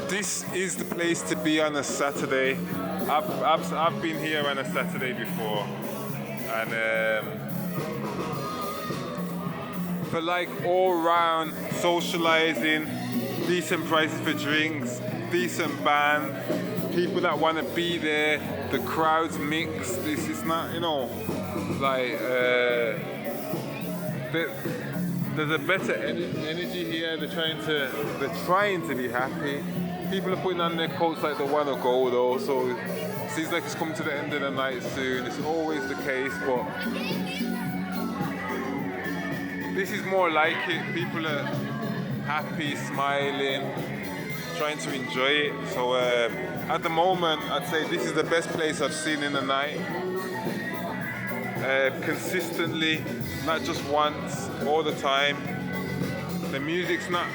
This is the place to be on a Saturday. I've been here on a Saturday before, and for like all round socializing, decent prices for drinks, decent band, people that want to be there, the crowds mix. This is not, you know, like there's a better energy here. They're trying to be happy. People are putting on their coats like they want to go though, so it seems like it's coming to the end of the night soon. It's always the case, but this is more like it. People are happy, smiling, trying to enjoy it. So at the moment, I'd say this is the best place I've seen in the night. Consistently, not just once, all the time. The music's not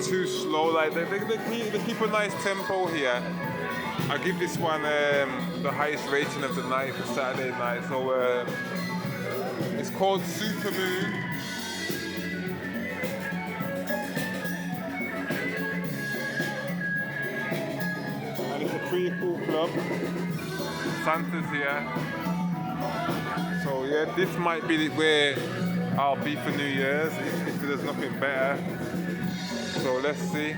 too slow. Like they keep a nice tempo here. I give this one the highest rating of the night for Saturday night. So it's called Super Moon. And it's a pretty cool club. Santa's here. So yeah, this might be where I'll be for New Year's if there's nothing better. So let's see.